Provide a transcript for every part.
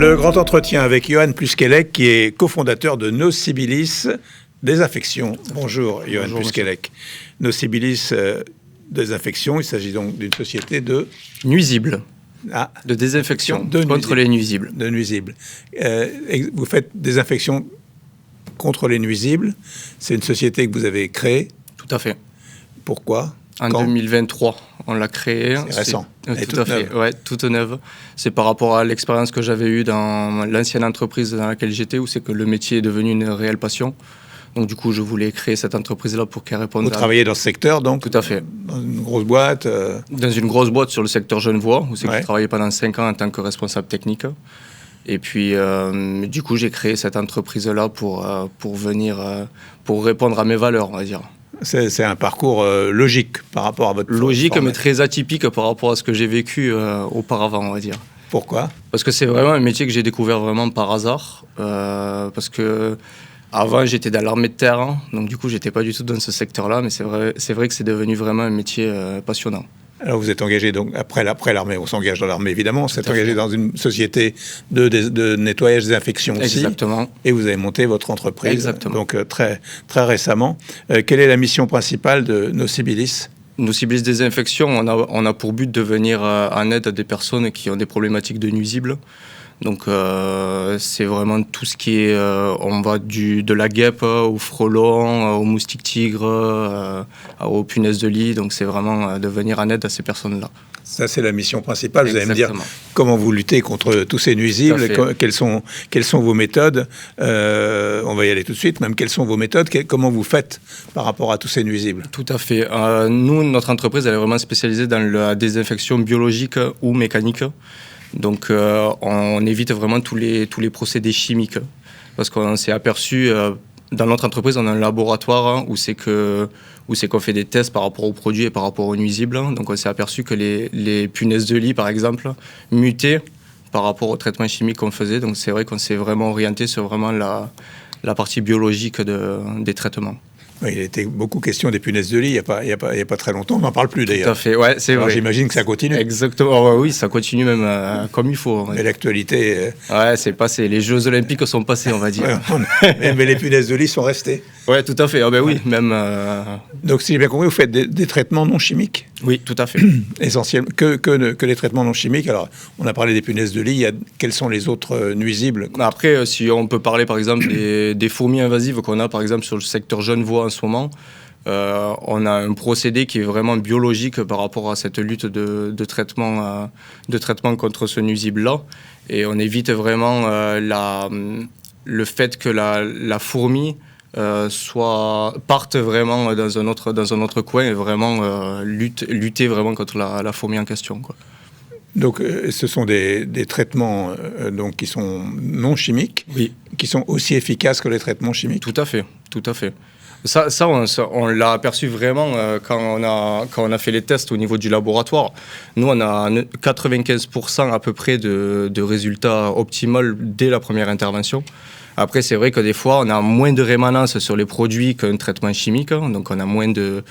Le grand entretien avec Johan Plusquelec, qui est cofondateur de Nocibilis Désinfection. Bonjour Johan Plusquelec. Nocibilis Désinfection, il s'agit donc d'une société de... Nuisibles. De désinfection contre les nuisibles. De nuisibles. Vous faites désinfection contre les nuisibles. C'est une société que vous avez créée. Tout à fait. Pourquoi ? En 2023, on l'a créée. C'est récent. Tout à fait, ouais, toute neuve. C'est par rapport à l'expérience que j'avais eue dans l'ancienne entreprise dans laquelle j'étais, où c'est que le métier est devenu une réelle passion. Donc du coup, je voulais créer cette entreprise-là pour qu'elle réponde. Vous travaillez dans ce secteur, donc ? Tout à fait. Dans une grosse boîte Dans une grosse boîte sur le secteur Genevois, où c'est que j'ai travaillé pendant 5 ans en tant que responsable technique. Et puis, du coup, j'ai créé cette entreprise-là pour venir, pour répondre à mes valeurs, on va dire. C'est un parcours logique par rapport à votre logique, mais très atypique par rapport à ce que j'ai vécu auparavant, on va dire. Pourquoi ? Parce que c'est vraiment un métier que j'ai découvert vraiment par hasard. Parce que avant, j'étais dans l'armée de terre, donc du coup, j'étais pas du tout dans ce secteur-là, mais c'est vrai que c'est devenu vraiment un métier passionnant. Alors vous êtes engagé, donc après l'armée, on s'engage dans l'armée évidemment, vous êtes engagé dans une société de nettoyage désinfection aussi. Exactement. Et vous avez monté votre entreprise. Exactement. Donc très, très récemment. Quelle est la mission principale de Nocibilis ? Nocibilis Désinfection, on a pour but de venir en aide à des personnes qui ont des problématiques de nuisibles. Donc c'est vraiment tout ce qui est, on va de la guêpe au frelon, aux moustiques tigres, aux punaises de lit. Donc c'est vraiment de venir en aide à ces personnes-là. Ça, c'est la mission principale. Vous allez me dire comment vous luttez contre tous ces nuisibles, quelles sont vos méthodes. On va y aller tout de suite. Même quelles sont vos méthodes, comment vous faites par rapport à tous ces nuisibles ? Tout à fait. Nous, notre entreprise, elle est vraiment spécialisée dans la désinfection biologique ou mécanique. Donc on évite vraiment tous les procédés chimiques parce qu'on s'est aperçu dans notre entreprise, on a un laboratoire où c'est qu'on fait des tests par rapport aux produits et par rapport aux nuisibles. Donc on s'est aperçu que les punaises de lit, par exemple, mutaient par rapport au traitement chimique qu'on faisait. Donc c'est vrai qu'on s'est vraiment orienté sur vraiment la partie biologique des traitements. Il a été beaucoup question des punaises de lit il y a pas très longtemps. On n'en parle plus d'ailleurs. Tout à fait, ouais, c'est vrai. J'imagine que ça continue. Exactement, oui, ça continue même comme il faut. Mais l'actualité... Ouais, c'est passé. Les Jeux Olympiques sont passés, on va dire. Ouais, mais les punaises de lit sont restées. Ouais, tout à fait. Oui, même... Donc, si j'ai bien compris, vous faites des traitements non chimiques ? Oui, tout à fait. Essentiellement, que les traitements non chimiques. Alors, on a parlé des punaises de lit. Quels sont les autres nuisibles ? Après, si on peut parler, par exemple, des fourmis invasives qu'on a, par exemple, sur le secteur Genevois en ce moment, on a un procédé qui est vraiment biologique par rapport à cette lutte de traitement contre ce nuisible-là. Et on évite vraiment le fait que la fourmi parte vraiment dans un autre coin et vraiment lutter vraiment contre la fourmi en question, quoi. Donc, ce sont des traitements donc, qui sont non chimiques, oui, qui sont aussi efficaces que les traitements chimiques. Tout à fait, tout à fait. Ça on l'a aperçu vraiment quand on a fait les tests au niveau du laboratoire. Nous, on a 95% à peu près de résultats optimaux dès la première intervention. Après, c'est vrai que des fois, on a moins de rémanence sur les produits qu'un traitement chimique. Donc, on a moins de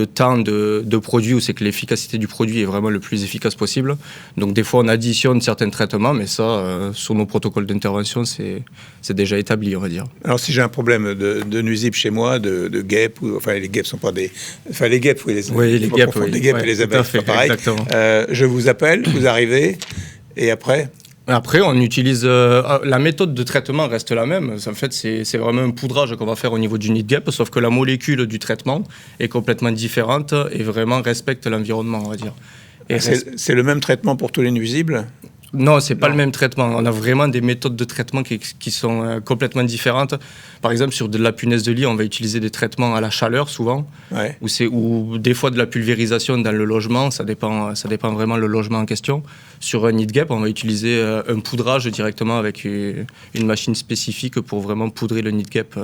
temps de produit où c'est que l'efficacité du produit est vraiment le plus efficace possible. Donc, des fois, on additionne certains traitements, mais ça, sur nos protocoles d'intervention, c'est déjà établi, on va dire. Alors, si j'ai un problème de nuisibles chez moi, de guêpes, enfin, les guêpes sont pas des... Enfin, les guêpes, oui, les guêpes, oui. Les guêpes et les abeilles, c'est pas pareil. Je vous appelle, vous arrivez, et après... Après, on utilise... la méthode de traitement reste la même. En fait, c'est vraiment un poudrage qu'on va faire au niveau du nid de guêpe, sauf que la molécule du traitement est complètement différente et vraiment respecte l'environnement, on va dire. Et c'est le même traitement pour tous les nuisibles ? Non, c'est pas le même traitement. On a vraiment des méthodes de traitement qui sont complètement différentes. Par exemple, sur de la punaise de lit, on va utiliser des traitements à la chaleur souvent, ou des fois de la pulvérisation dans le logement. Ça dépend vraiment le logement en question. Sur un nid de guêpe, on va utiliser un poudrage directement avec une machine spécifique pour vraiment poudrer le nid de guêpe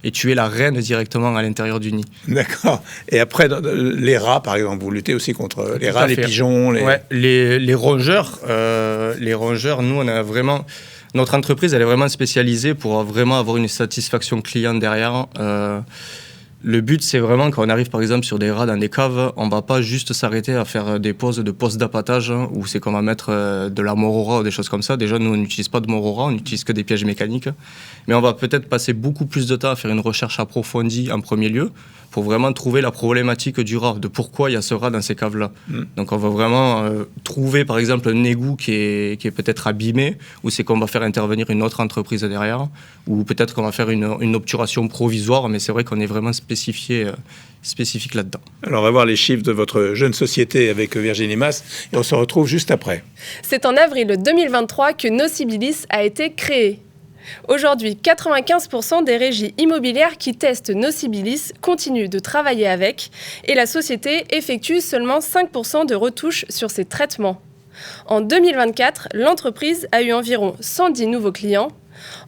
et tuer la reine directement à l'intérieur du nid. D'accord. Et après, les rats, par exemple, vous luttez aussi contre les rats, les pigeons, les rongeurs. Les rongeurs, nous, on a vraiment... Notre entreprise, elle est vraiment spécialisée pour vraiment avoir une satisfaction client derrière. Le but, c'est vraiment quand on arrive par exemple sur des rats dans des caves, on va pas juste s'arrêter à faire des poses de postes d'appâtage où c'est qu'on va mettre de la mort au rat ou des choses comme ça. Déjà, nous, on n'utilise pas de mort au rat, on n'utilise que des pièges mécaniques. Mais on va peut-être passer beaucoup plus de temps à faire une recherche approfondie en premier lieu pour vraiment trouver la problématique du rat, de pourquoi il y a ce rat dans ces caves-là. Donc on va vraiment trouver par exemple un égout qui est peut-être abîmé, ou c'est qu'on va faire intervenir une autre entreprise derrière, ou peut-être qu'on va faire une obturation provisoire, mais c'est vrai qu'on est vraiment spécifique là-dedans. Alors on va voir les chiffres de votre jeune société avec Virginie Mas et on se retrouve juste après. C'est en avril 2023 que Nocibilis a été créé. Aujourd'hui, 95% des régies immobilières qui testent Nocibilis continuent de travailler avec et la société effectue seulement 5% de retouches sur ses traitements. En 2024, l'entreprise a eu environ 110 nouveaux clients.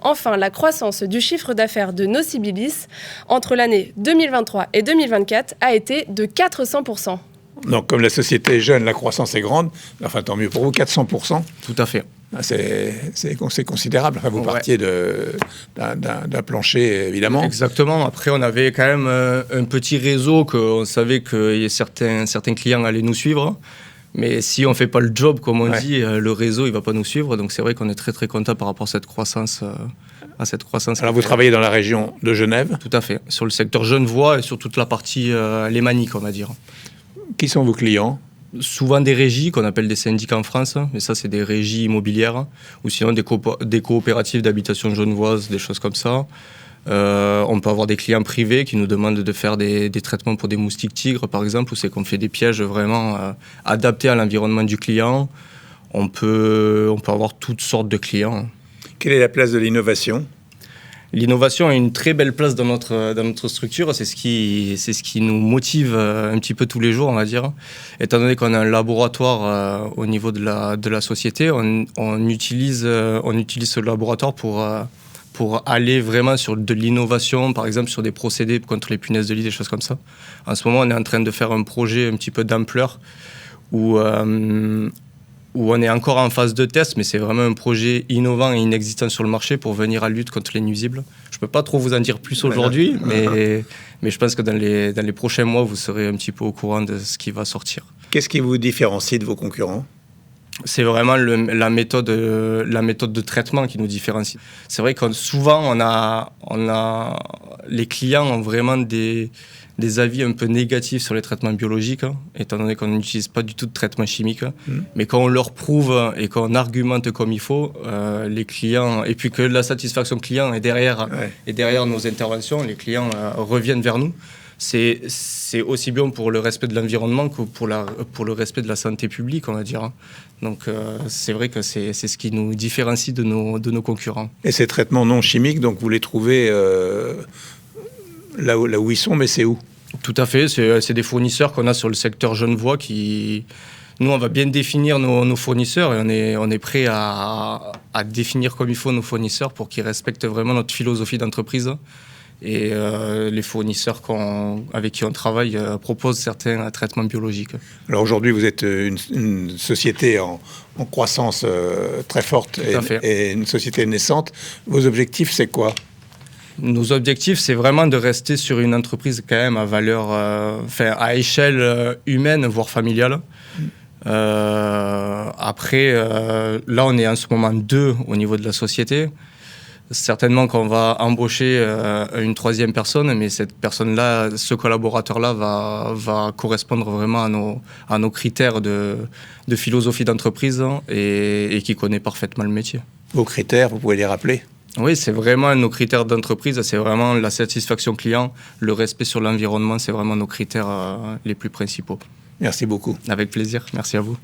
Enfin, la croissance du chiffre d'affaires de Nocibilis entre l'année 2023 et 2024 a été de 400%. Donc comme la société est jeune, la croissance est grande, enfin tant mieux pour vous, 400%. Tout à fait. C'est considérable. Enfin, vous partiez d'un plancher, évidemment. Exactement. Après, on avait quand même un petit réseau qu'on savait que certains clients allaient nous suivre. Mais si on ne fait pas le job, comme on dit, le réseau, il ne va pas nous suivre. Donc, c'est vrai qu'on est très, très content par rapport à cette croissance. Alors, vous travaillez dans la région de Genève ? Tout à fait. Sur le secteur genevois et sur toute la partie lémanique, on va dire. Qui sont vos clients ? Souvent des régies qu'on appelle des syndicats en France, mais ça c'est des régies immobilières, ou sinon des coopératives d'habitation genevoise, des choses comme ça. On peut avoir des clients privés qui nous demandent de faire des traitements pour des moustiques tigres par exemple, où c'est qu'on fait des pièges vraiment adaptés à l'environnement du client. On peut avoir toutes sortes de clients. Quelle est la place de l'innovation ? L'innovation a une très belle place dans notre structure, c'est ce qui nous motive un petit peu tous les jours, on va dire. Étant donné qu'on a un laboratoire au niveau de la société, on utilise ce laboratoire pour aller vraiment sur de l'innovation, par exemple sur des procédés contre les punaises de lit, des choses comme ça. En ce moment, on est en train de faire un projet un petit peu d'ampleur où on est encore en phase de test, mais c'est vraiment un projet innovant et inexistant sur le marché pour venir à lutte contre les nuisibles. Je ne peux pas trop vous en dire plus aujourd'hui, mais je pense que dans les prochains mois, vous serez un petit peu au courant de ce qui va sortir. Qu'est-ce qui vous différencie de vos concurrents ? C'est vraiment la méthode de traitement qui nous différencie. C'est vrai que souvent, les clients ont vraiment des avis un peu négatifs sur les traitements biologiques, étant donné qu'on n'utilise pas du tout de traitement chimique. Mais quand on leur prouve et qu'on argumente comme il faut, les clients, et puis que la satisfaction client est derrière nos interventions, les clients reviennent vers nous. C'est aussi bien pour le respect de l'environnement que pour le respect de la santé publique, on va dire. Donc c'est vrai que c'est ce qui nous différencie de nos concurrents. Et ces traitements non chimiques, donc vous les trouvez là où ils sont, mais c'est où ? Tout à fait, c'est des fournisseurs qu'on a sur le secteur genevois qui... Nous, on va bien définir nos fournisseurs et on est prêt à définir comme il faut nos fournisseurs pour qu'ils respectent vraiment notre philosophie d'entreprise. Et les fournisseurs avec qui on travaille proposent certains traitements biologiques. Alors aujourd'hui, vous êtes une société en croissance très forte et une société naissante. Vos objectifs, c'est quoi ? Nos objectifs, c'est vraiment de rester sur une entreprise quand même à valeur, à échelle humaine, voire familiale. Après, là, on est en ce moment 2 au niveau de la société. Certainement qu'on va embaucher une 3e personne, mais cette personne-là, ce collaborateur-là va correspondre vraiment à nos critères de philosophie d'entreprise et qui connaît parfaitement le métier. Vos critères, vous pouvez les rappeler ? Oui, c'est vraiment nos critères d'entreprise, c'est vraiment la satisfaction client, le respect sur l'environnement, c'est vraiment nos critères les plus principaux. Merci beaucoup. Avec plaisir, merci à vous.